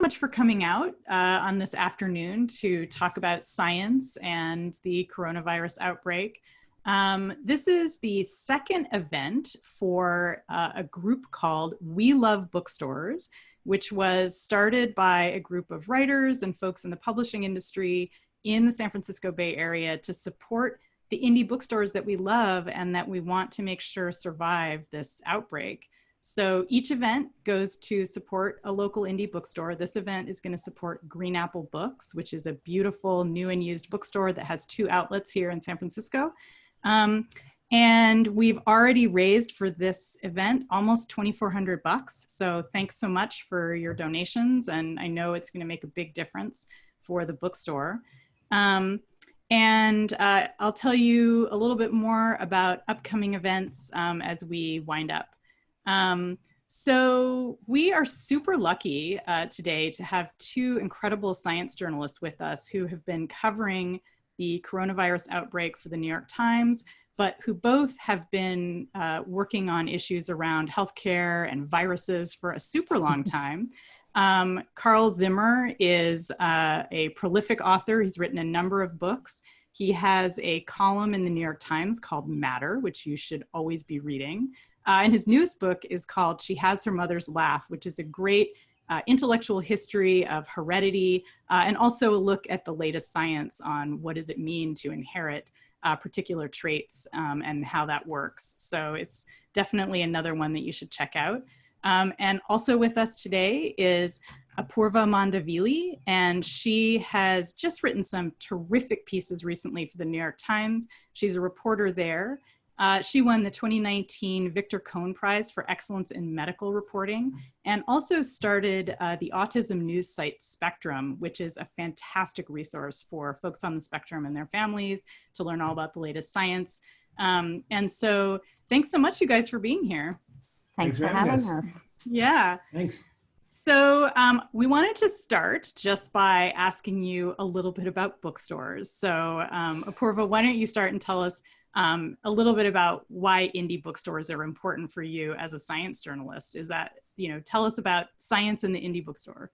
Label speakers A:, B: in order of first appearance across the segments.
A: Much for coming out on this afternoon to talk about science and the coronavirus outbreak. This is the second event for a group called We Love Bookstores, which was started by a group of writers and folks in the publishing industry in the San Francisco Bay Area to support the indie bookstores that we love and that we want to make sure survive this outbreak. So each event goes to support a local indie bookstore. This event is going to support Green Apple Books, which is a beautiful new and used bookstore that has 2 outlets here in San Francisco. And we've already raised for this event almost $2,400. So thanks so much for your donations. And I know it's going to make a big difference for the bookstore. And I'll tell you a little bit more about upcoming events as we wind up. So we are super lucky today to have 2 incredible science journalists with us who have been covering the coronavirus outbreak for the New York Times, but who both have been working on issues around healthcare and viruses for a super long time. Carl Zimmer is a prolific author. He's written a number of books. He has a column in the New York Times called Matter, which you should always be reading. And his newest book is called She Has Her Mother's Laugh, which is a great intellectual history of heredity and also a look at the latest science on what does it mean to inherit particular traits and how that works. So it's definitely another one that you should check out. And also with us today is Apoorva Mandavilli, and she has just written some terrific pieces recently for the New York Times. She's a reporter there. She won the 2019 Victor Cohn Prize for Excellence in Medical Reporting and also started the autism news site Spectrum, which is a fantastic resource for folks on the spectrum and their families to learn all about the latest science. And so thanks so much, you guys, for being here.
B: Thanks for having us.
A: Yeah.
B: Thanks.
A: So we wanted to start just by asking you a little bit about bookstores. So Apoorva, why don't you start and tell us a little bit about why indie bookstores are important for you as a science journalist? Is that, tell us about science in the indie bookstore.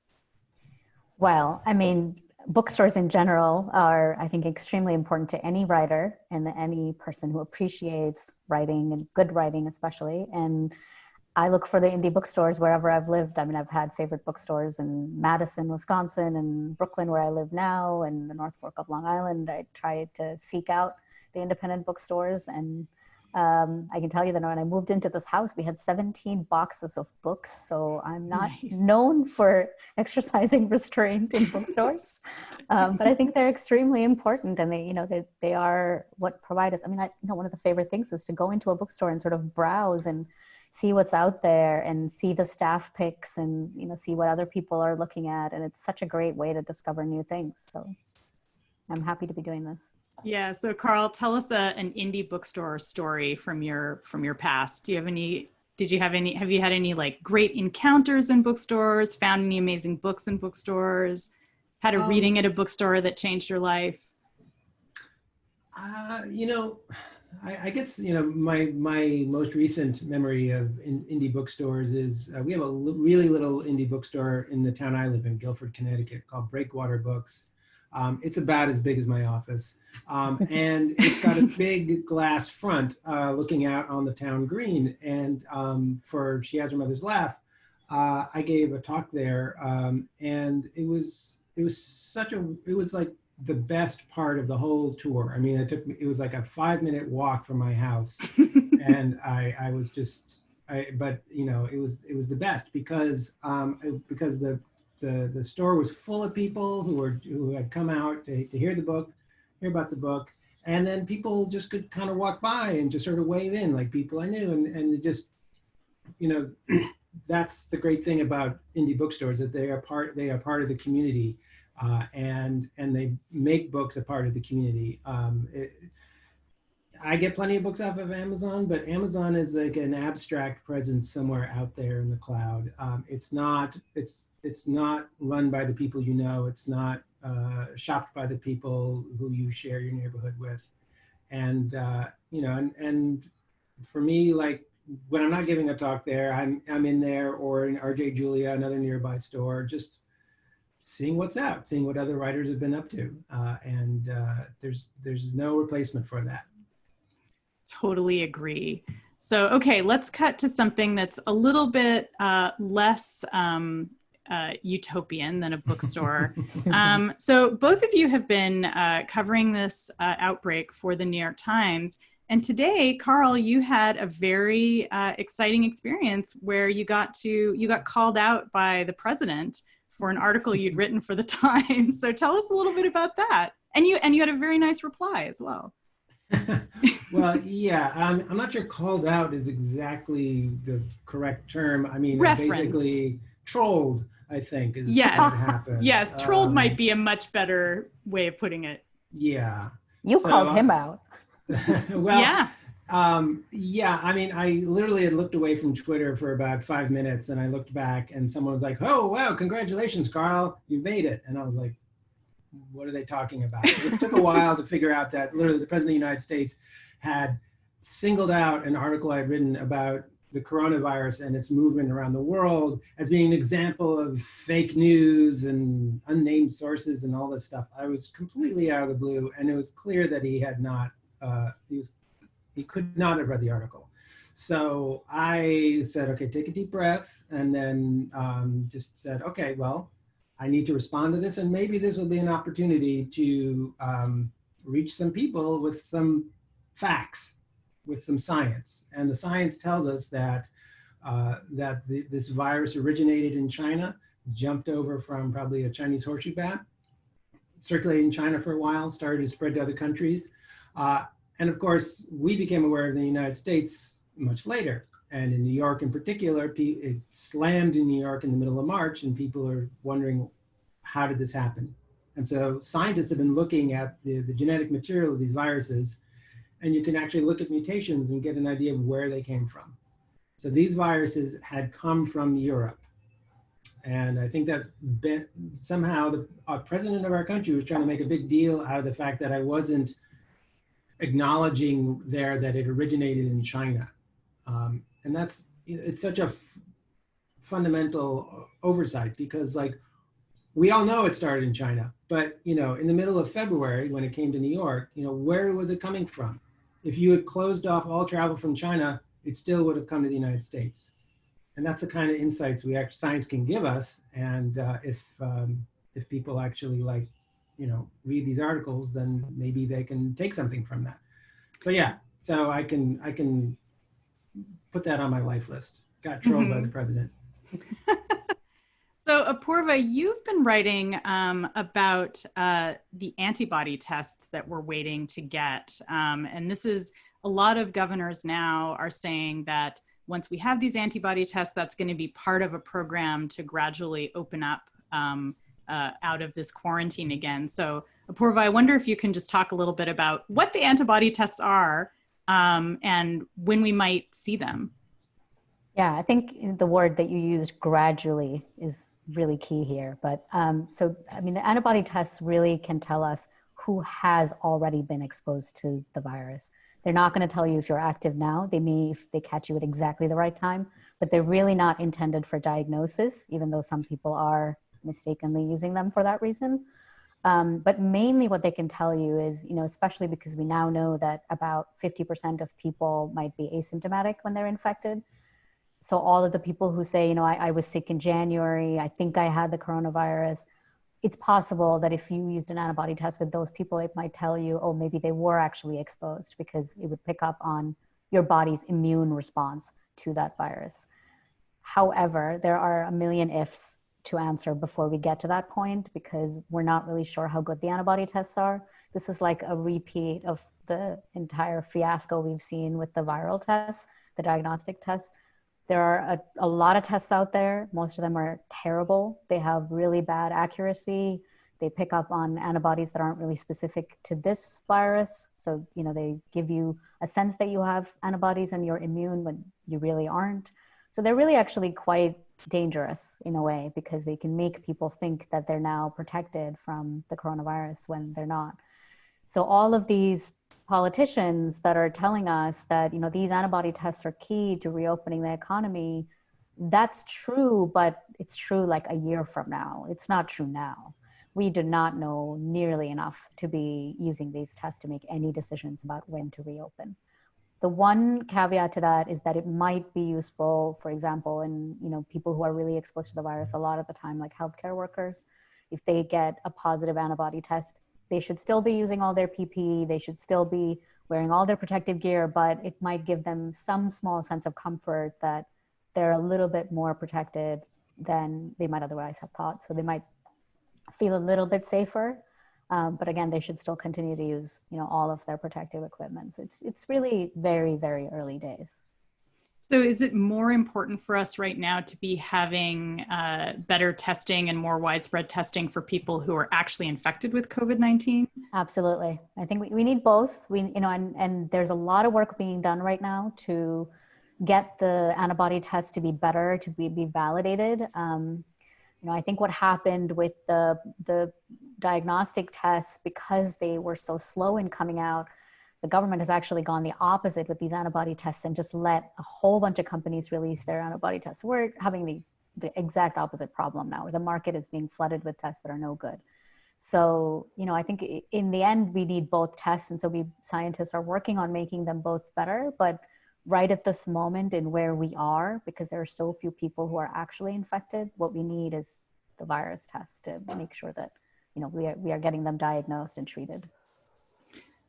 C: Well, I mean, bookstores in general are, I think, extremely important to any writer and any person who appreciates writing and good writing especially. And I look for the indie bookstores wherever I've lived. I mean, I've had favorite bookstores in Madison, Wisconsin, and Brooklyn, where I live now, and the North Fork of Long Island. I try to seek out the independent bookstores. And I can tell you that when I moved into this house, we had 17 boxes of books. So I'm not known for exercising restraint in bookstores, but I think they're extremely important. And they are what provide us. I mean, one of the favorite things is to go into a bookstore and sort of browse and see what's out there and see the staff picks and, see what other people are looking at. And it's such a great way to discover new things. So I'm happy to be doing this.
A: Yeah. So Carl, tell us an indie bookstore story from your past. Have you had any like great encounters in bookstores, found any amazing books in bookstores, had a reading at a bookstore that changed your life?
B: I guess, my most recent memory of indie bookstores is we have a really little indie bookstore in the town I live in, Guilford, Connecticut, called Breakwater Books. It's about as big as my office. And it's got a big glass front looking out on the town green. And for She Has Her Mother's Laugh, I gave a talk there. And it was like the best part of the whole tour. I mean, it was like a 5-minute walk from my house. And it was the best because the store was full of people who had come out to hear about the book, and then people just could kind of walk by and just sort of wave in like people I knew, and it just, that's the great thing about indie bookstores, that they are part of the community, and they make books a part of the community. I get plenty of books off of Amazon, but Amazon is like an abstract presence somewhere out there in the cloud. It's not run by the people you know. It's not shopped by the people who you share your neighborhood with. And and for me, like when I'm not giving a talk there, I'm in there, or in RJ Julia, another nearby store, just seeing what's out, seeing what other writers have been up to. And there's no replacement for that.
A: Totally agree. So, okay, let's cut to something that's a little bit less utopian than a bookstore. So both of you have been covering this outbreak for the New York Times. And today, Carl, you had a very exciting experience where you got called out by the president for an article you'd written for the Times. So tell us a little bit about that. And you had a very nice reply as well.
B: Well, yeah, I'm not sure called out is exactly the correct term. I mean, basically trolled, I think, is what happened.
A: Yes, trolled might be a much better way of putting it.
B: Yeah.
C: You called him out.
B: Well, yeah. Yeah, I mean, I literally had looked away from Twitter for about 5 minutes, and I looked back and someone was like, "Oh, wow, congratulations, Carl, you made it." And I was like, what are they talking about? It took a while to figure out that literally the President of the United States had singled out an article I had written about the coronavirus and its movement around the world as being an example of fake news and unnamed sources and all this stuff. I was completely out of the blue, and it was clear that he had not, he could not have read the article. So I said, okay, take a deep breath, and then just said, okay, well, I need to respond to this, and maybe this will be an opportunity to reach some people with some facts, with some science. And the science tells us that this virus originated in China, jumped over from probably a Chinese horseshoe bat, circulated in China for a while, started to spread to other countries. And of course, we became aware of the United States much later. And in New York in particular, it slammed in New York in the middle of March, and people are wondering, how did this happen? And so scientists have been looking at the genetic material of these viruses, and you can actually look at mutations and get an idea of where they came from. So these viruses had come from Europe. And I think that somehow the president of our country was trying to make a big deal out of the fact that I wasn't acknowledging there that it originated in China. And it's such a fundamental oversight, because like, we all know it started in China, but in the middle of February, when it came to New York, where was it coming from? If you had closed off all travel from China, it still would have come to the United States. And that's the kind of insights science can give us. And if people actually read these articles, then maybe they can take something from that. So yeah, so I can put that on my life list. Got trolled by the president.
A: So Apoorva, you've been writing about the antibody tests that we're waiting to get. And this is, a lot of governors now are saying that once we have these antibody tests, that's going to be part of a program to gradually open up out of this quarantine again. So Apoorva, I wonder if you can just talk a little bit about what the antibody tests are and when we might see them.
C: Yeah, I think the word that you used, gradually, is really key here. But so, I mean, the antibody tests really can tell us who has already been exposed to the virus. They're not going to tell you if you're active now. They may, if they catch you at exactly the right time, but they're really not intended for diagnosis, even though some people are mistakenly using them for that reason. But mainly what they can tell you is, especially because we now know that about 50% of people might be asymptomatic when they're infected. So all of the people who say, I was sick in January, I think I had the coronavirus, it's possible that if you used an antibody test with those people, it might tell you, oh, maybe they were actually exposed, because it would pick up on your body's immune response to that virus. However, there are a million ifs to answer before we get to that point, because we're not really sure how good the antibody tests are. This is like a repeat of the entire fiasco we've seen with the viral tests, the diagnostic tests. There are a lot of tests out there. Most of them are terrible. They have really bad accuracy. They pick up on antibodies that aren't really specific to this virus. So, they give you a sense that you have antibodies and you're immune when you really aren't. So they're really actually quite dangerous in a way, because they can make people think that they're now protected from the coronavirus when they're not. So all of these politicians that are telling us that, these antibody tests are key to reopening the economy, that's true, but it's true like a year from now. It's not true now. We do not know nearly enough to be using these tests to make any decisions about when to reopen. The one caveat to that is that it might be useful, for example, in people who are really exposed to the virus a lot of the time, like healthcare workers. If they get a positive antibody test, they should still be using all their PPE. They should still be wearing all their protective gear, but it might give them some small sense of comfort that they're a little bit more protected than they might otherwise have thought. So they might feel a little bit safer. But again, they should still continue to use, all of their protective equipment. So it's really very, very early days.
A: So is it more important for us right now to be having better testing and more widespread testing for people who are actually infected with COVID-19?
C: Absolutely. I think we need both. And there's a lot of work being done right now to get the antibody test to be better, to be validated. I think what happened with the diagnostic tests, because they were so slow in coming out, the government has actually gone the opposite with these antibody tests and just let a whole bunch of companies release their antibody tests. We're having the exact opposite problem now, where the market is being flooded with tests that are no good. So, I think in the end, we need both tests. And so scientists are working on making them both better, but right at this moment in where we are, because there are so few people who are actually infected, what we need is the virus test to make sure that, we are getting them diagnosed and treated.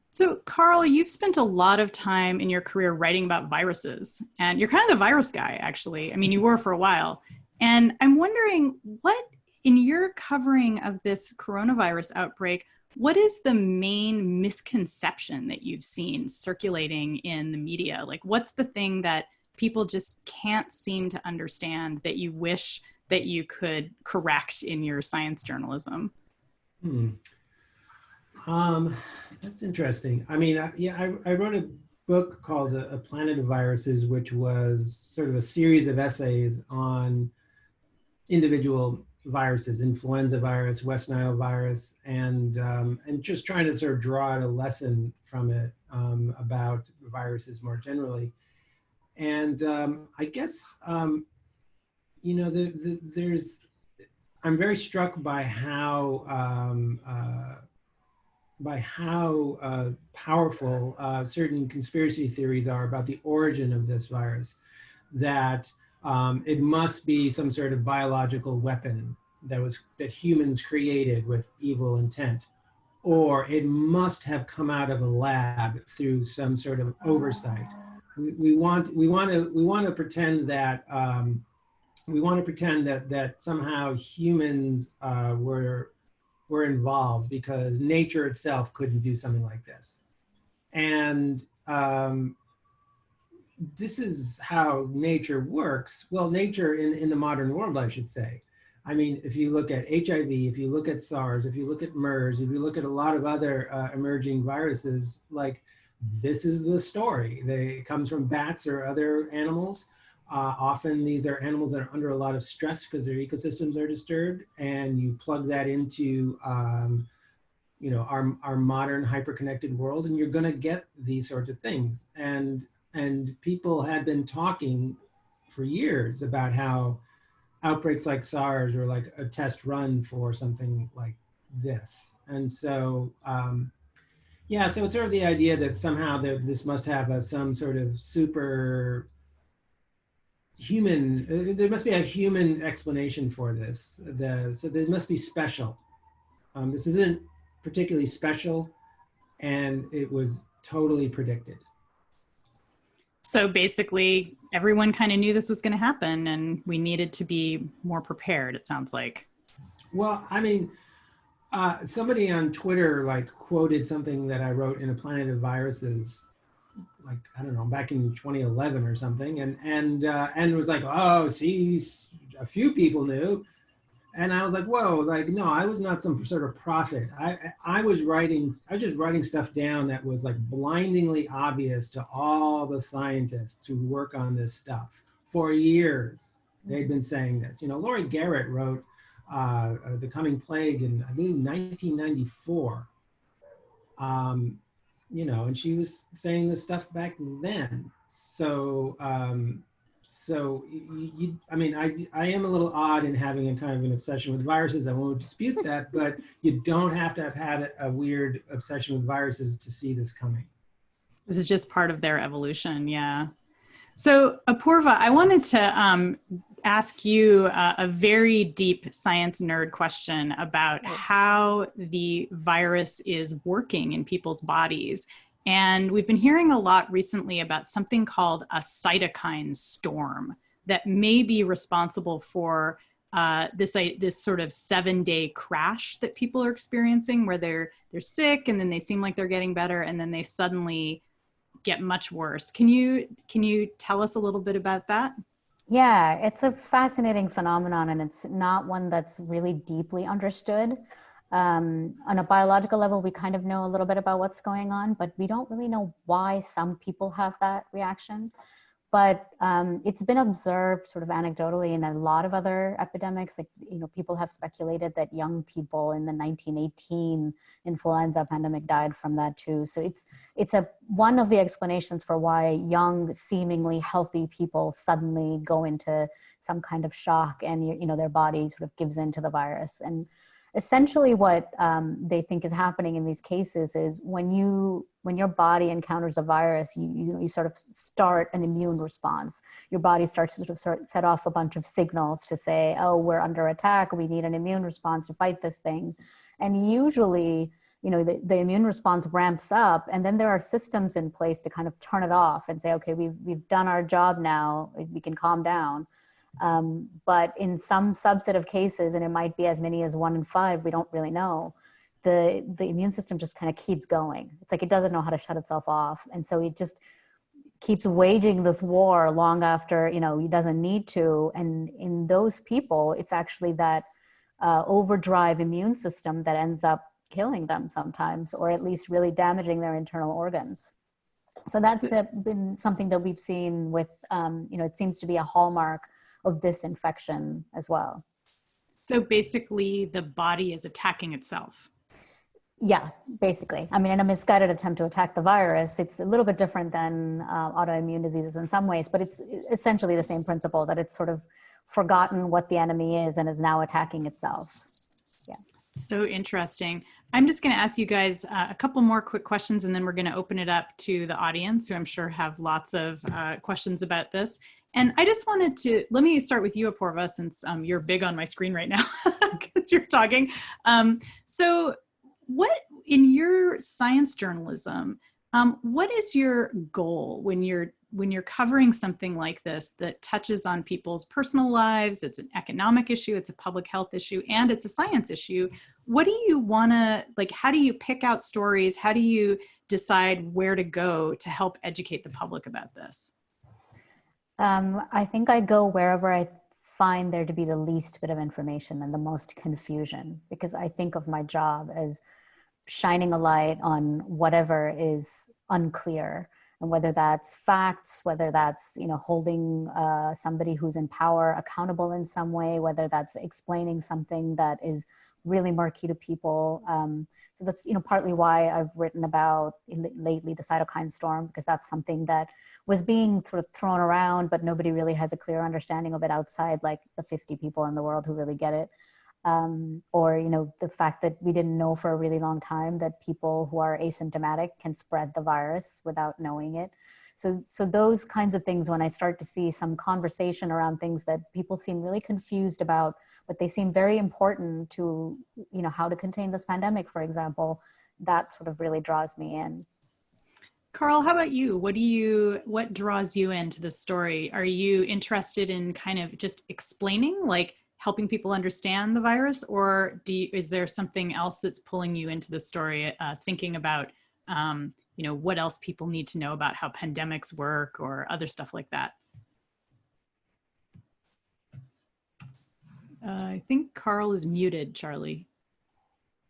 A: So, Carl, you've spent a lot of time in your career writing about viruses, and you're kind of the virus guy, actually. I mean, you were for a while. And I'm wondering, what, in your covering of this coronavirus outbreak, what is the main misconception that you've seen circulating in the media? Like, what's the thing that people just can't seem to understand that you wish that you could correct in your science journalism?
B: That's interesting. I mean, I wrote a book called A Planet of Viruses, which was sort of a series of essays on individual viruses, influenza virus, West Nile virus, and just trying to sort of draw out a lesson from it about viruses more generally. And I guess, there's, I'm very struck by how powerful certain conspiracy theories are about the origin of this virus, that it must be some sort of biological weapon that humans created with evil intent, or it must have come out of a lab through some sort of oversight. We want to pretend that that somehow humans were involved because nature itself couldn't do something like this. And this is how nature works. Well, nature in the modern world, I should say. I mean, if you look at HIV, if you look at SARS, if you look at MERS, if you look at a lot of other emerging viruses, like, this is the story. It comes from bats or other animals. Often these are animals that are under a lot of stress because their ecosystems are disturbed, and you plug that into our modern hyper-connected world, and you're going to get these sorts of things. And people had been talking for years about how outbreaks like SARS were like a test run for something like this. And so so it's sort of the idea that somehow this must have some sort of super human, there must be a human explanation for this. So there must be special. This isn't particularly special, and it was totally predicted.
A: So basically, everyone kind of knew this was going to happen, and we needed to be more prepared, it sounds like.
B: Well, I mean, somebody on Twitter quoted something that I wrote in A Planet of Viruses, I don't know, back in 2011 or something, and was like, oh, see, a few people knew. And I was like, whoa, no, I was not some sort of prophet. I was just writing stuff down that was blindingly obvious to all the scientists who work on this stuff. For years, they'd been saying this. Laurie Garrett wrote The Coming Plague in, I believe, 1994. And she was saying this stuff back then. So I mean, I am a little odd in having a kind of an obsession with viruses. I won't dispute that, but you don't have to have had a weird obsession with viruses to see this coming.
A: This is just part of their evolution. Yeah. So Apoorva, I wanted to ask you a very deep science nerd question about how the virus is working in people's bodies. And we've been hearing a lot recently about something called a cytokine storm that may be responsible for this sort of 7-day crash that people are experiencing, where they're sick and then they seem like they're getting better and then they suddenly get much worse. Can you tell us a little bit about that?
C: Yeah, it's a fascinating phenomenon, and it's not one that's really deeply understood. On a biological level, we kind of know a little bit about what's going on, but we don't really know why some people have that reaction. But it's been observed sort of anecdotally in a lot of other epidemics. Like, people have speculated that young people in the 1918 influenza pandemic died from that too. So it's one of the explanations for why young, seemingly healthy people suddenly go into some kind of shock, and their body sort of gives in to the virus. And essentially what they think is happening in these cases is when your body encounters a virus, you sort of start an immune response. Your body starts to sort of set off a bunch of signals to say, oh, we're under attack, we need an immune response to fight this thing. And usually, the immune response ramps up, and then there are systems in place to kind of turn it off and say, okay, we've done our job now, we can calm down. But in some subset of cases, and it might be as many as 1 in 5, we don't really know, the immune system just kind of keeps going. It's like it doesn't know how to shut itself off. And so it just keeps waging this war long after, he doesn't need to. And in those people, it's actually that overdrive immune system that ends up killing them sometimes, or at least really damaging their internal organs. So that's been something that we've seen with, it seems to be a hallmark of this infection as well.
A: So basically the body is attacking itself.
C: Yeah, basically. I mean, in a misguided attempt to attack the virus, it's a little bit different than autoimmune diseases in some ways, but it's essentially the same principle, that it's sort of forgotten what the enemy is and is now attacking itself. Yeah.
A: So interesting. I'm just going to ask you guys a couple more quick questions, and then we're going to open it up to the audience, who I'm sure have lots of questions about this. And I just wanted to, let me start with you, Apoorva, since you're big on my screen right now because you're talking. So what, in your science journalism, what is your goal when you're covering something like this that touches on people's personal lives? It's an economic issue, it's a public health issue, and it's a science issue. What do you want to, how do you pick out stories? How do you decide where to go to help educate the public about this?
C: I think I go wherever I find there to be the least bit of information and the most confusion, because I think of my job as shining a light on whatever is unclear, and whether that's facts, whether that's holding somebody who's in power accountable in some way, whether that's explaining something that is really murky to people. So that's partly why I've written about lately the cytokine storm, because that's something that was being sort of thrown around, but nobody really has a clear understanding of it outside like the 50 people in the world who really get it. Or the fact that we didn't know for a really long time that people who are asymptomatic can spread the virus without knowing it. So those kinds of things, when I start to see some conversation around things that people seem really confused about, but they seem very important to, how to contain this pandemic, for example, that sort of really draws me in.
A: Carl, how about you? What draws you into the story? Are you interested in kind of just explaining, like helping people understand the virus, or is there something else that's pulling you into the story, thinking about, what else people need to know about how pandemics work or other stuff like that? I think Carl is muted, Charlie.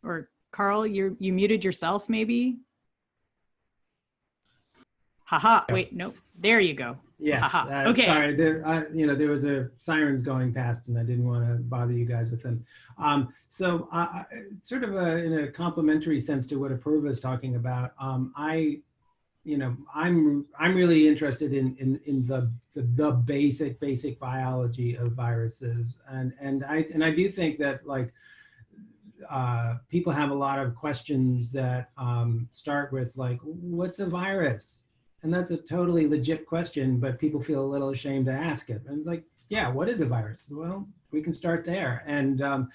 A: Or Carl, you muted yourself, maybe? Haha, wait, no, there you go.
B: Yes,
A: okay.
B: Sorry, there was a sirens going past and I didn't want to bother you guys with them. So sort of in a complementary sense to what Apoorva is talking about, I I'm really interested in the basic biology of viruses, and I do think that like people have a lot of questions that start with like, what's a virus? And that's a totally legit question, but people feel a little ashamed to ask it. And it's like, yeah, what is a virus? Well, we can start there. And how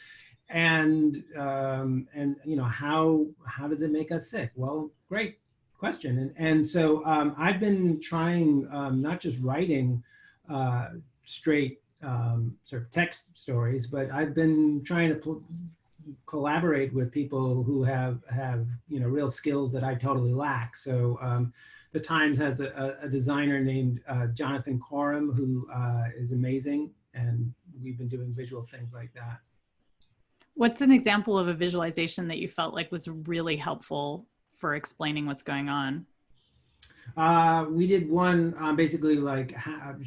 B: does it make us sick? Well, great question. And so I've been trying not just writing straight sort of text stories, but I've been trying to collaborate with people who have real skills that I totally lack. So the Times has a designer named Jonathan Coram who is amazing, and we've been doing visual things like that.
A: What's an example of a visualization that you felt like was really helpful for explaining what's going on?
B: We did one basically like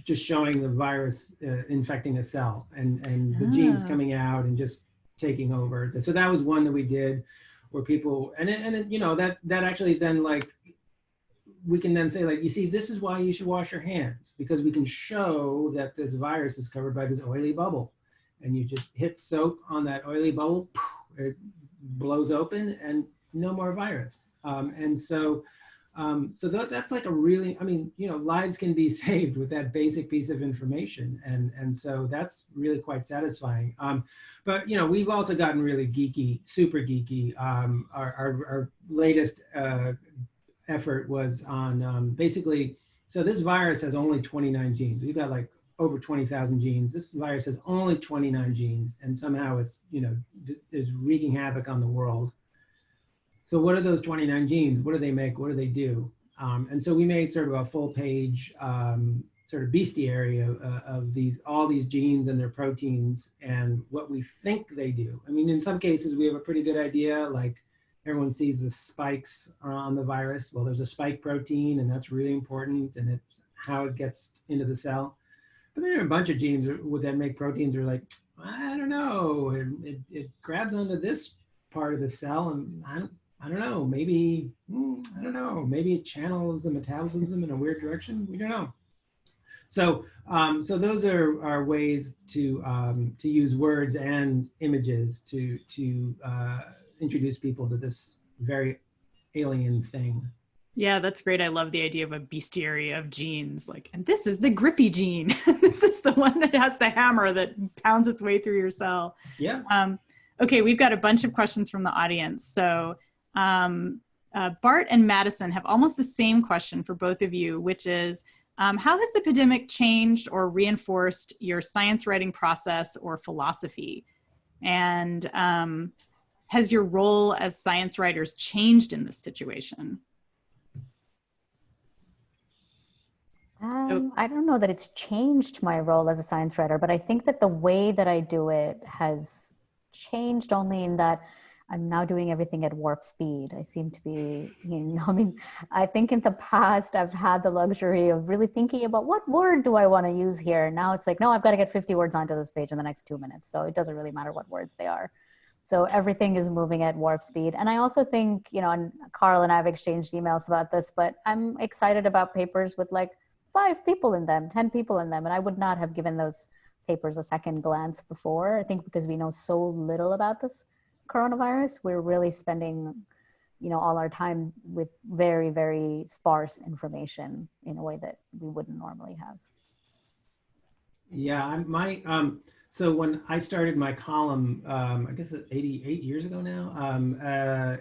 B: just showing the virus infecting a cell and the genes coming out and just taking over. So that was one that we did where people, and that actually then like, we can then say like, you see, this is why you should wash your hands, because we can show that this virus is covered by this oily bubble. And you just hit soap on that oily bubble, it blows open and no more virus. So that's like a really, lives can be saved with that basic piece of information. And so that's really quite satisfying. But, we've also gotten really geeky, super geeky. Our latest effort was on basically, so this virus has only 29 genes. We've got like over 20,000 genes. This virus has only 29 genes, and somehow it's, is wreaking havoc on the world. So what are those 29 genes? What do they make? What do they do? And so we made sort of a full page sort of bestiary of all these genes and their proteins and what we think they do. I mean, in some cases we have a pretty good idea, like everyone sees the spikes on the virus. Well, there's a spike protein, and that's really important, and it's how it gets into the cell. But then there are a bunch of genes that make proteins are like, I don't know, it grabs onto this part of the cell, and I don't know, maybe it channels the metabolism in a weird direction. We don't know. So those are ways to use words and images to introduce people to this very alien thing.
A: Yeah, that's great. I love the idea of a bestiary of genes. Like, and this is the grippy gene. This is the one that has the hammer that pounds its way through your cell.
B: Yeah.
A: Okay, we've got a bunch of questions from the audience. So Bart and Madison have almost the same question for both of you, which is, how has the pandemic changed or reinforced your science writing process or philosophy? And has your role as science writers changed in this situation?
C: I don't know that it's changed my role as a science writer, but I think that the way that I do it has changed only in that I'm now doing everything at warp speed. I seem to be, I think in the past I've had the luxury of really thinking about what word do I want to use here. Now it's like, no, I've got to get 50 words onto this page in the next 2 minutes. So it doesn't really matter what words they are. So everything is moving at warp speed. And I also think, and Carl and I have exchanged emails about this, but I'm excited about papers with like 5 people in them, 10 people in them. And I would not have given those papers a second glance before. I think because we know so little about this coronavirus, we're really spending, all our time with very, very sparse information in a way that we wouldn't normally have.
B: Yeah, so when I started my column, I guess 88 years ago now,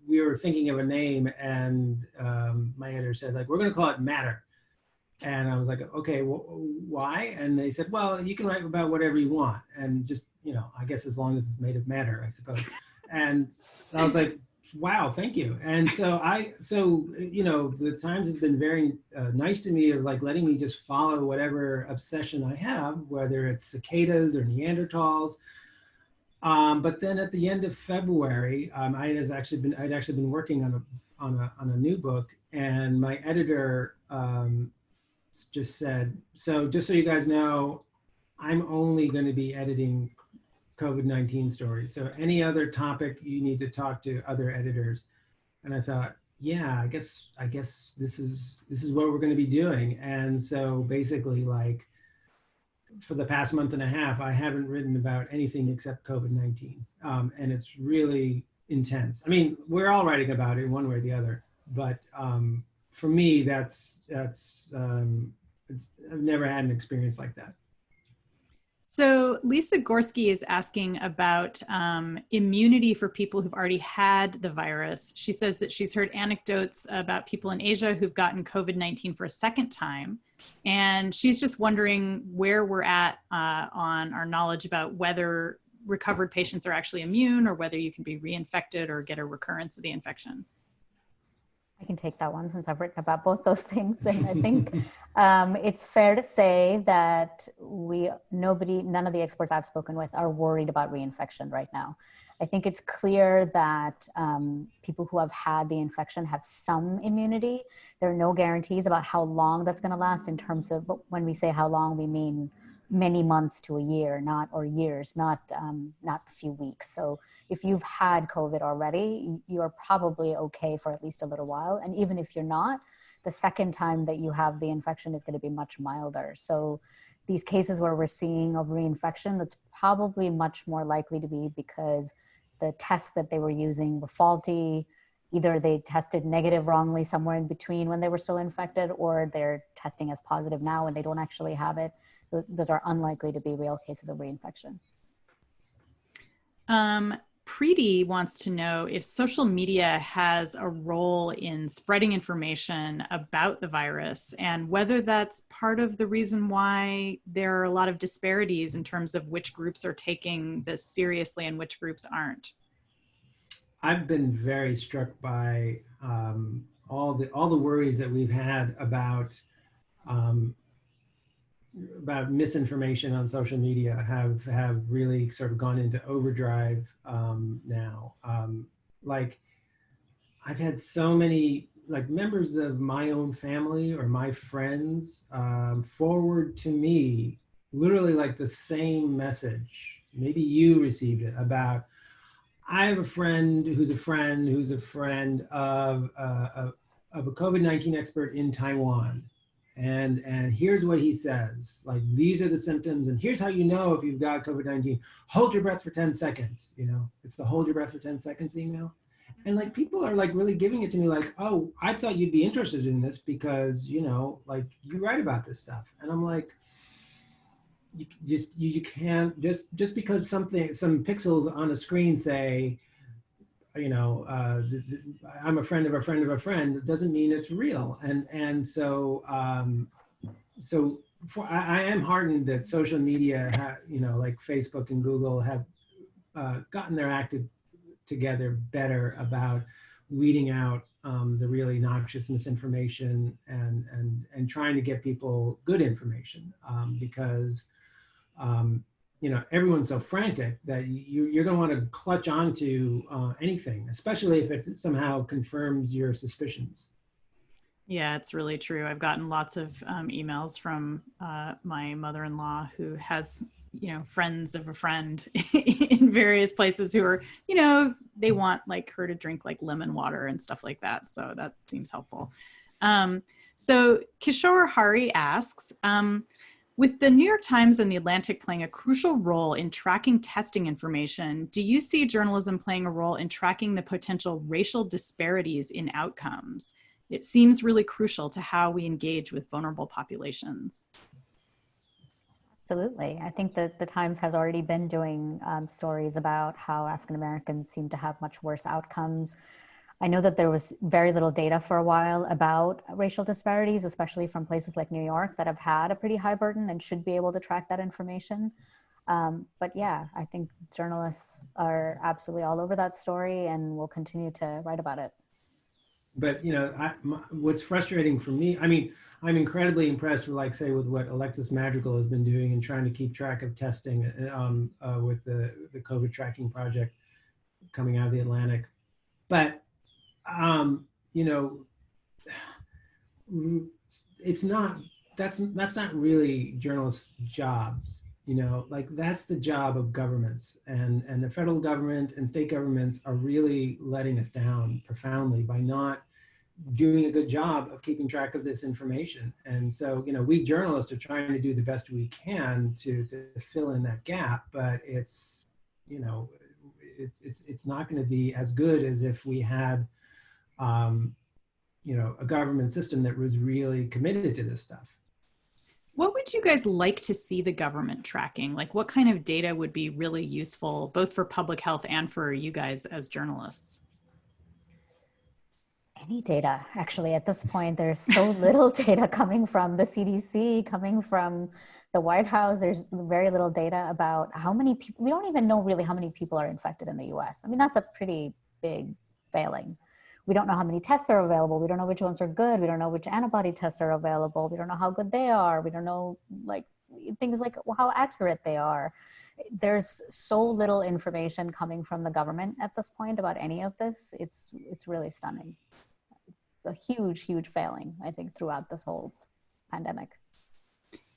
B: we were thinking of a name, and my editor said, like, we're going to call it Matter. And I was like, okay, well, why? And they said, well, you can write about whatever you want. And just, I guess as long as it's made of matter, I suppose. And so I was like, wow, thank you. And so the Times has been very nice to me of like letting me just follow whatever obsession I have, whether it's cicadas or Neanderthals. But then at the end of February, I'd actually been working on a new book, and my editor just said, so just so you guys know, I'm only going to be editing COVID-19 stories. So any other topic, you need to talk to other editors. And I thought, yeah, I guess this is what we're going to be doing. And so basically, like, for the past month and a half, I haven't written about anything except COVID-19, and it's really intense. I mean, we're all writing about it one way or the other, but for me, I've never had an experience like that.
A: So Lisa Gorski is asking about immunity for people who've already had the virus. She says that she's heard anecdotes about people in Asia who've gotten COVID-19 for a second time. And she's just wondering where we're at on our knowledge about whether recovered patients are actually immune or whether you can be reinfected or get a recurrence of the infection.
C: I can take that one since I've written about both those things. And I think it's fair to say that none of the experts I've spoken with are worried about reinfection right now. I think it's clear that people who have had the infection have some immunity. There are no guarantees about how long that's going to last in terms of, but when we say how long, we mean many months to a year, or years, not a few weeks. So if you've had COVID already, you're probably okay for at least a little while. And even if you're not, the second time that you have the infection is going to be much milder. So these cases where we're seeing of reinfection, that's probably much more likely to be because the tests that they were using were faulty. Either they tested negative wrongly somewhere in between when they were still infected, or they're testing as positive now and they don't actually have it. Those are unlikely to be real cases of reinfection.
A: Preeti wants to know if social media has a role in spreading information about the virus and whether that's part of the reason why there are a lot of disparities in terms of which groups are taking this seriously and which groups aren't.
B: I've been very struck by all the worries that we've had about misinformation on social media have really sort of gone into overdrive now. Like, I've had so many, like, members of my own family or my friends forward to me literally like the same message. Maybe you received it about, I have a friend who's a friend who's a friend of a COVID-19 expert in Taiwan. And here's what he says, like, these are the symptoms, and here's how you know if you've got COVID-19. Hold your breath for 10 seconds, it's the hold your breath for 10 seconds email. And like, people are like really giving it to me like, oh, I thought you'd be interested in this because, like, you write about this stuff. And I'm like, you can't just because some pixels on a screen say, I'm a friend of a friend of a friend, it doesn't mean it's real. And so I am heartened that social media, like Facebook and Google, have gotten their act together better about weeding out the really noxious misinformation and trying to get people good information, because everyone's so frantic that you're going to want to clutch onto anything, especially if it somehow confirms your suspicions.
A: Yeah, it's really true. I've gotten lots of emails from my mother-in-law who has, friends of a friend in various places who are, they want like her to drink like lemon water and stuff like that. So that seems helpful. So Kishore Hari asks, with the New York Times and the Atlantic playing a crucial role in tracking testing information, do you see journalism playing a role in tracking the potential racial disparities in outcomes? It seems really crucial to how we engage with vulnerable populations.
C: Absolutely. I think that the Times has already been doing stories about how African Americans seem to have much worse outcomes. I know that there was very little data for a while about racial disparities, especially from places like New York that have had a pretty high burden and should be able to track that information. But yeah, I think journalists are absolutely all over that story and will continue to write about it.
B: But, what's frustrating for me, I mean, I'm incredibly impressed with, like, say, with what Alexis Madrigal has been doing and trying to keep track of testing with the COVID tracking project coming out of the Atlantic. But it's not, that's not really journalists' jobs, like, that's the job of governments, and the federal government and state governments are really letting us down profoundly by not doing a good job of keeping track of this information. And so, we journalists are trying to do the best we can to fill in that gap, but it's, it's not going to be as good as if we had, a government system that was really committed to this stuff.
A: What would you guys like to see the government tracking? Like, what kind of data would be really useful, both for public health and for you guys as journalists?
C: Any data, actually. At this point, there's so little data coming from the CDC, coming from the White House. There's very little data about how many people, we don't even know really how many people are infected in the US. I mean, that's a pretty big failing. We don't know how many tests are available. We don't know which ones are good. We don't know which antibody tests are available. We don't know how good they are. We don't know things like how accurate they are. There's so little information coming from the government at this point about any of this. It's really stunning. A huge, huge failing, I think, throughout this whole pandemic.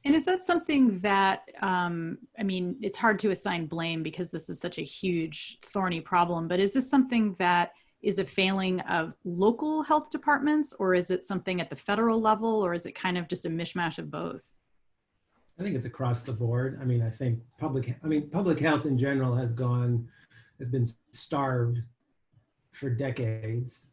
A: And is that something that, it's hard to assign blame because this is such a huge, thorny problem, but is this something that is a failing of local health departments, or is it something at the federal level, or is it kind of just a mishmash of both?
B: I think it's across the board. I think public health in general has been starved for decades.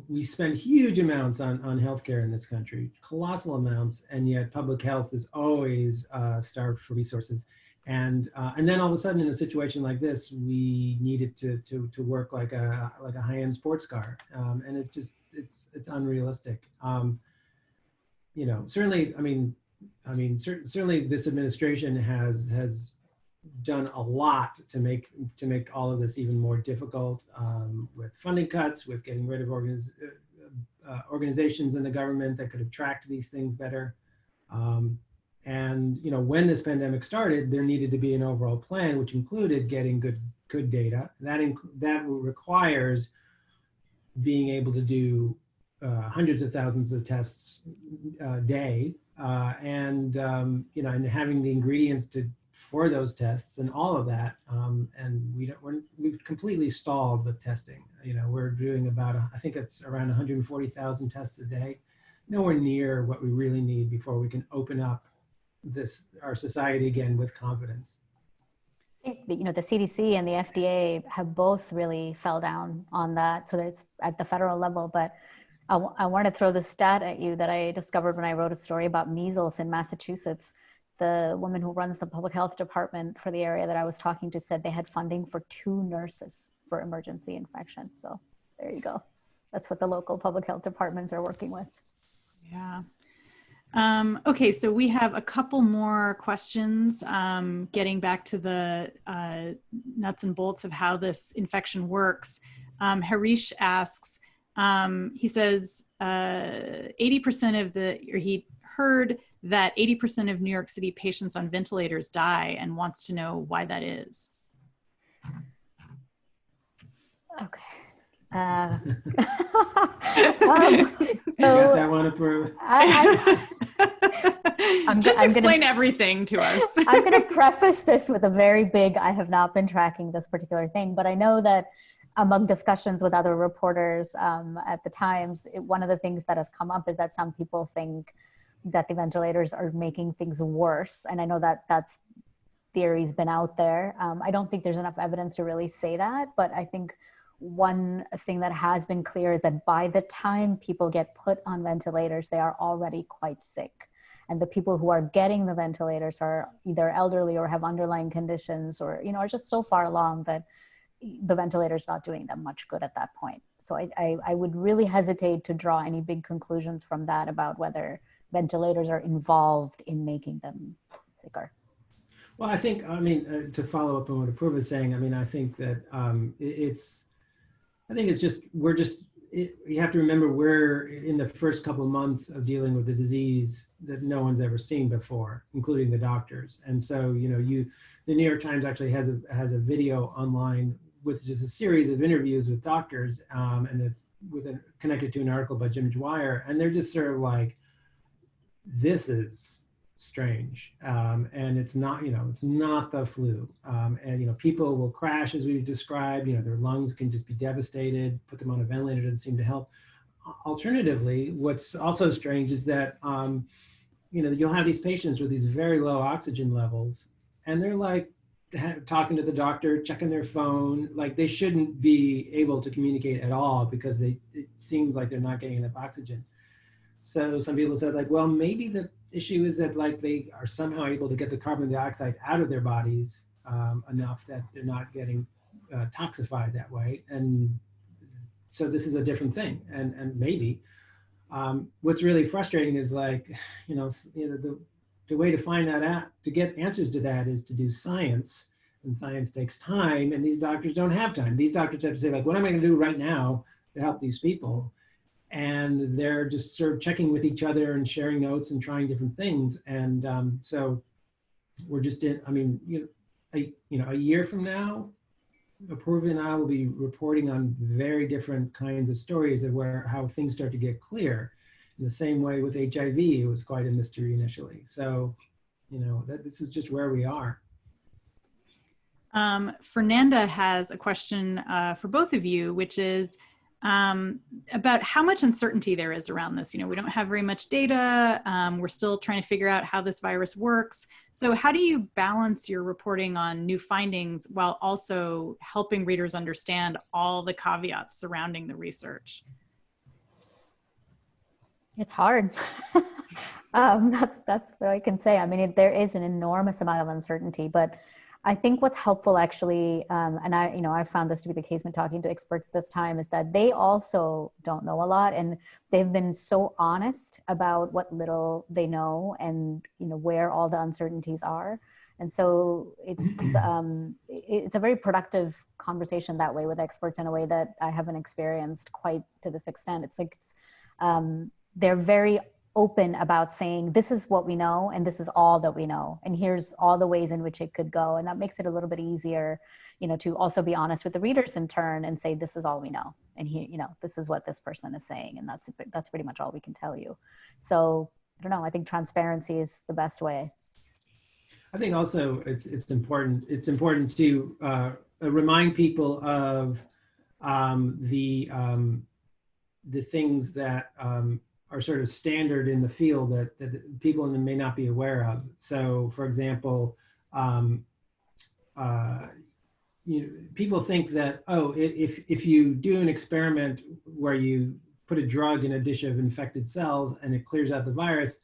B: We spend huge amounts on healthcare in this country, colossal amounts, and yet public health is always starved for resources. And then all of a sudden, in a situation like this, we needed to work like a high-end sports car, and it's unrealistic. Certainly, certainly this administration has done a lot to make all of this even more difficult, with funding cuts, with getting rid of organizations in the government that could have tracked these things better. When this pandemic started, there needed to be an overall plan, which included getting good data. That requires being able to do hundreds of thousands of tests a day, and having the ingredients for those tests and all of that. And we've completely stalled with testing. We're doing I think it's around 140,000 tests a day, nowhere near what we really need before we can open up our society again with confidence.
C: The CDC and the FDA have both really fell down on that. So it's at the federal level, but I want to throw the stat at you that I discovered when I wrote a story about measles in Massachusetts. The woman who runs the public health department for the area that I was talking to said they had funding for 2 nurses for emergency infection. So there you go. That's what the local public health departments are working with.
A: Yeah. Okay, so we have a couple more questions, getting back to the nuts and bolts of how this infection works. Harish asks, he says 80% he heard that 80% of New York City patients on ventilators die and wants to know why that is.
C: Okay.
B: Got that one approved.
A: Just explain everything to us.
C: I'm going to preface this with a very big, I have not been tracking this particular thing, but I know that among discussions with other reporters at the Times, one of the things that has come up is that some people think that the ventilators are making things worse. And I know that that's theory's been out there. I don't think there's enough evidence to really say that, but I think one thing that has been clear is that by the time people get put on ventilators, they are already quite sick. And the people who are getting the ventilators are either elderly or have underlying conditions, or, are just so far along that the ventilator's not doing them much good at that point. So I would really hesitate to draw any big conclusions from that about whether ventilators are involved in making them sicker.
B: Well, I think, to follow up on what Apoorva is saying, I think that you have to remember we're in the first couple of months of dealing with a disease that no one's ever seen before, including the doctors. And so, the New York Times actually has a video online with just a series of interviews with doctors, and it's connected to an article by Jim Dwyer, and they're just sort of like, this is strange. And it's not, it's not the flu. And, people will crash, as we've described, their lungs can just be devastated, put them on a ventilator doesn't seem to help. Alternatively, what's also strange is that, you'll have these patients with these very low oxygen levels, and they're like talking to the doctor, checking their phone, like they shouldn't be able to communicate at all because it seems like they're not getting enough oxygen. So some people said, like, well, maybe the issue is that, like, they are somehow able to get the carbon dioxide out of their bodies enough that they're not getting toxified that way. And so this is a different thing. And maybe what's really frustrating is, like, the way to find that out, to get answers to that, is to do science. And science takes time, and these doctors don't have time. These doctors have to say, like, what am I going to do right now to help these people? And they're just sort of checking with each other and sharing notes and trying different things. And so we're just in, a year from now, Apoorva and I will be reporting on very different kinds of stories of how things start to get clear. In the same way with HIV, it was quite a mystery initially. So, this is just where we are.
A: Fernanda has a question for both of you, which is, about how much uncertainty there is around this. We don't have very much data. We're still trying to figure out how this virus works. So how do you balance your reporting on new findings while also helping readers understand all the caveats surrounding the research?
C: It's hard. That's what I can say. I mean, there is an enormous amount of uncertainty, but I think what's helpful actually, and I found this to be the case when talking to experts this time, is that they also don't know a lot, and they've been so honest about what little they know and where all the uncertainties are. And so it's a very productive conversation that way with experts in a way that I haven't experienced quite to this extent. It's like they're very open about saying, this is what we know, and this is all that we know, and here's all the ways in which it could go. And that makes it a little bit easier, to also be honest with the readers in turn and say, this is all we know, and here, this is what this person is saying, and that's pretty much all we can tell you. So I don't know, I think transparency is the best way.
B: I think also it's important to remind people of the things that are sort of standard in the field that people may not be aware of. So, for example, people think that, if you do an experiment where you put a drug in a dish of infected cells and it clears out the virus,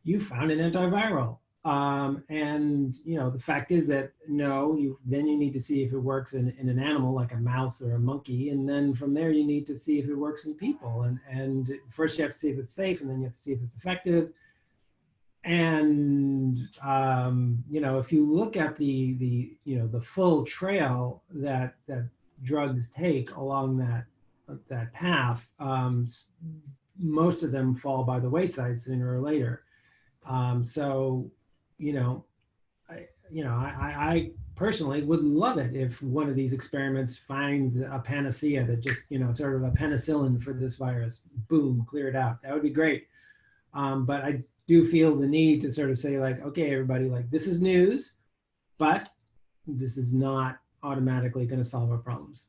B: you found an antiviral. And the fact is that no, then you need to see if it works in an animal like a mouse or a monkey, and then from there you need to see if it works in people. And first you have to see if it's safe, and then you have to see if it's effective. And if you look at the full trail that drugs take along that path, most of them fall by the wayside sooner or later. I personally would love it if one of these experiments finds a panacea that just, sort of a penicillin for this virus, boom, clear it out. That would be great. But I do feel the need to sort of say, like, okay, everybody, like, this is news, but this is not automatically going to solve our problems.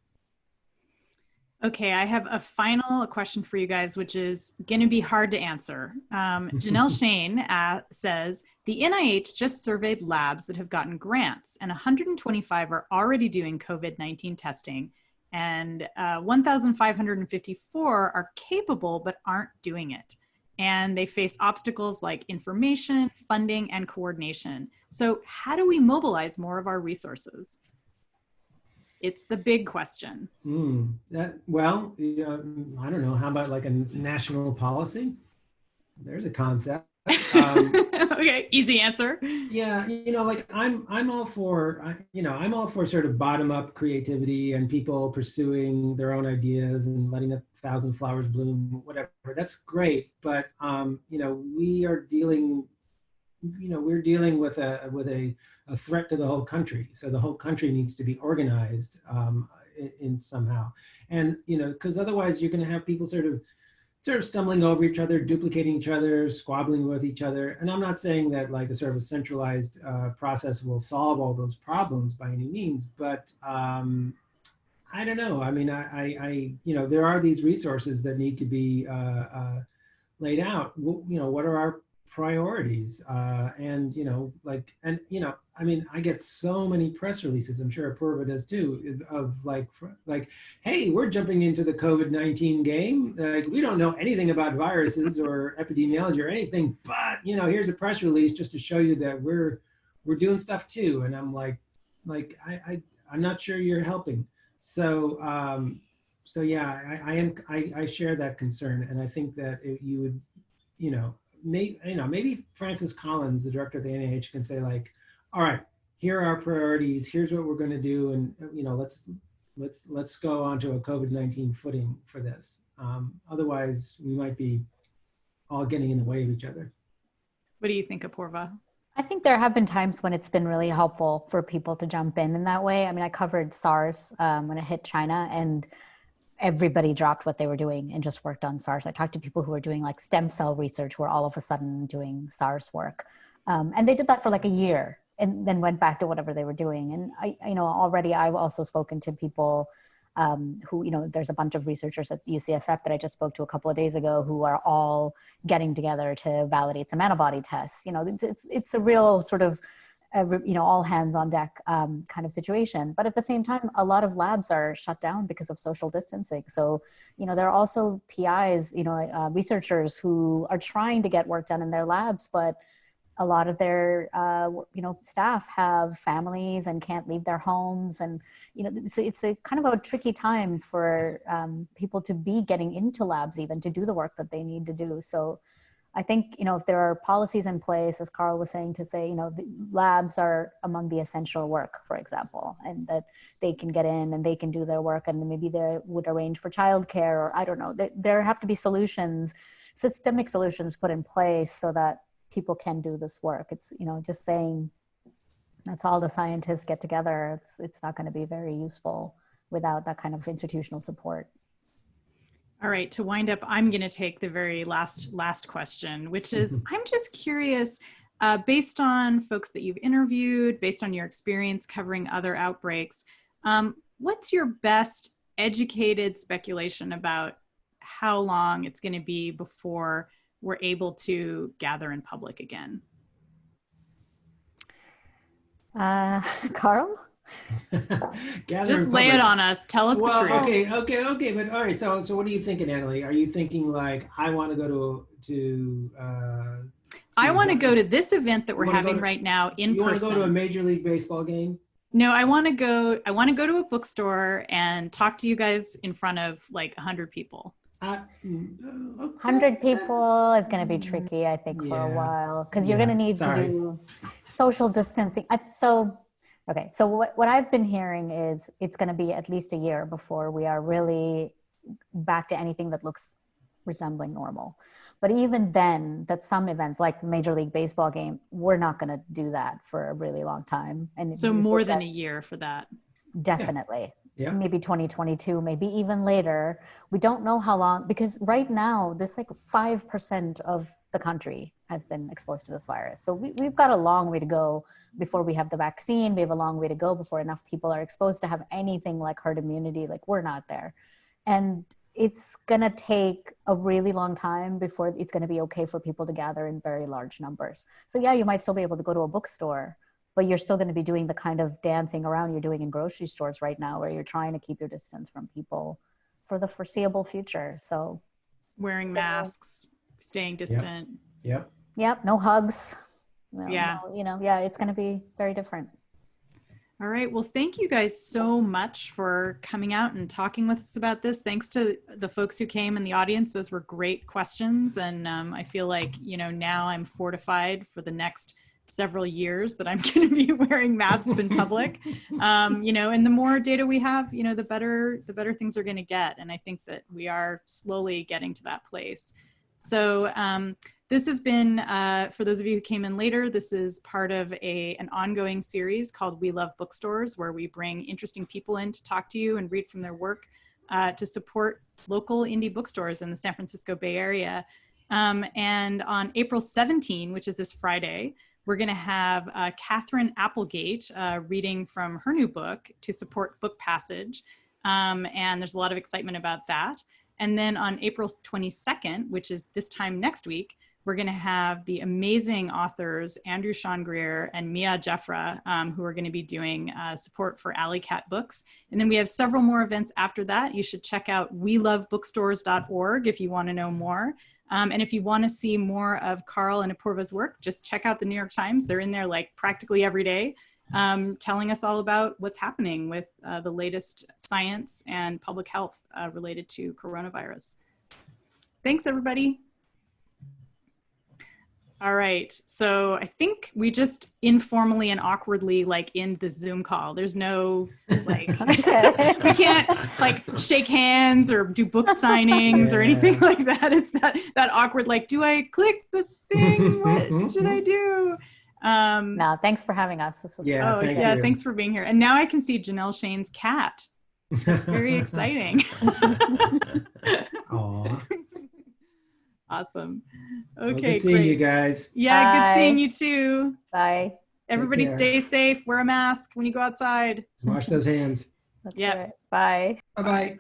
A: Okay, I have a final question for you guys, which is going to be hard to answer. Janelle Shane says, the NIH just surveyed labs that have gotten grants, and 125 are already doing COVID-19 testing, and 1,554 are capable but aren't doing it. And they face obstacles like information, funding, and coordination. So how do we mobilize more of our resources? It's the big question.
B: I don't know. How about like a national policy? There's a concept.
A: Okay, easy answer.
B: Yeah, like I'm all for, I'm all for sort of bottom-up creativity and people pursuing their own ideas and letting 1,000 flowers bloom, whatever. That's great, but we are dealing. We're dealing with a threat to the whole country. So the whole country needs to be organized in somehow. And, because otherwise you're going to have people sort of sort of stumbling over each other, duplicating each other, squabbling with each other. And I'm not saying that like a sort of a centralized process will solve all those problems by any means, but I don't know. I mean, there are these resources that need to be laid out. What are our priorities? I mean, I get so many press releases, I'm sure Apoorva does too, of like, hey, we're jumping into the COVID-19 game. Like, we don't know anything about viruses or epidemiology or anything, but here's a press release just to show you that we're doing stuff too. And I'm like I'm not sure you're helping. So yeah, I share that concern, and I think that you would, maybe Francis Collins, the director of the NIH, can say like, all right, here are our priorities. Here's what we're going to do, and let's go onto a COVID-19 footing for this. Otherwise, we might be all getting in the way of each other.
A: What do you think, Apoorva?
C: I think there have been times when it's been really helpful for people to jump in that way. I mean, I covered SARS when it hit China, and everybody dropped what they were doing and just worked on SARS. I talked to people who were doing like stem cell research who were all of a sudden doing SARS work. And they did that for like a year and then went back to whatever they were doing. And already I've also spoken to people who, there's a bunch of researchers at UCSF that I just spoke to a couple of days ago who are all getting together to validate some antibody tests. It's a real sort of, all hands on deck kind of situation. But at the same time, a lot of labs are shut down because of social distancing. So, there are also PIs, researchers who are trying to get work done in their labs, but a lot of their, staff have families and can't leave their homes. And, it's a kind of a tricky time for people to be getting into labs, even to do the work that they need to do. So I think, if there are policies in place, as Carl was saying, to say, the labs are among the essential work, for example, and that they can get in and they can do their work, and maybe they would arrange for childcare, or I don't know, there have to be solutions, systemic solutions put in place so that people can do this work. It's, just saying that's all the scientists get together. It's not going to be very useful without that kind of institutional support.
A: All right, to wind up, I'm going to take the very last question, which is, I'm just curious, based on folks that you've interviewed, based on your experience covering other outbreaks, what's your best educated speculation about how long it's going to be before we're able to gather in public again?
C: Carl?
A: Just lay it on us. Tell us the truth.
B: Okay. But all right. So what are you thinking, Annalee? Are you thinking like, I want to go to
A: I want to go to this event that we're having right now in person.
B: You want to go to a Major League Baseball game?
A: No, I want to go to a bookstore and talk to you guys in front of like 100 people.
C: 100 people is going to be tricky, I think, for a while, because you're going to need to do social distancing. So what I've been hearing is it's going to be at least a year before we are really back to anything that looks resembling normal. But even then, that some events like Major League Baseball game, we're not going to do that for a really long time. And
A: so more than a year for that.
C: Definitely.
B: Yeah.
C: Maybe 2022, maybe even later. We don't know how long, because right now, this like 5% of the country has been exposed to this virus. So we've got a long way to go before we have the vaccine. We have a long way to go before enough people are exposed to have anything like herd immunity. Like, we're not there. And it's going to take a really long time before it's going to be okay for people to gather in very large numbers. So yeah, you might still be able to go to a bookstore, but you're still going to be doing the kind of dancing around you're doing in grocery stores right now, where you're trying to keep your distance from people for the foreseeable future. So
A: wearing masks, staying distant.
B: Yep.
C: No hugs.
A: Yeah.
C: It's going to be very different.
A: All right. Well, thank you guys so much for coming out and talking with us about this. Thanks to the folks who came in the audience. Those were great questions. And I feel like, now I'm fortified for the next several years that I'm going to be wearing masks in public. And the more data we have, the better things are going to get. And I think that we are slowly getting to that place. So this has been, for those of you who came in later, this is part of an ongoing series called We Love Bookstores, where we bring interesting people in to talk to you and read from their work. to support local indie bookstores in the San Francisco Bay Area. And on April 17, which is this Friday, we're going to have Catherine Applegate reading from her new book to support Book Passage. And there's a lot of excitement about that. And then on April 22nd, which is this time next week, we're going to have the amazing authors Andrew Sean Greer and Mia Jeffra, who are going to be doing support for Alley Cat Books. And then we have several more events after that. You should check out welovebookstores.org if you want to know more. And if you want to see more of Carl and Apoorva's work, just check out the New York Times. They're in there like practically every day, telling us all about what's happening with the latest science and public health related to coronavirus. Thanks, everybody. All right, so I think we just informally and awkwardly like end the Zoom call. There's no like, we can't like shake hands or do book signings or anything like that. It's that awkward, like, do I click the thing? What should I do?
C: No, thanks for having us. This was
A: thanks for being here. And now I can see Janelle Shane's cat. That's very exciting.
B: Aw.
A: Awesome.
B: Okay,
A: Okay,
B: good seeing you guys.
A: Yeah,
C: Bye.
A: good seeing you too.
C: Bye.
A: Everybody stay safe, wear a mask when you go outside.
B: Wash those hands.
C: That's
A: Yep.
C: right. Bye.
B: Bye-bye.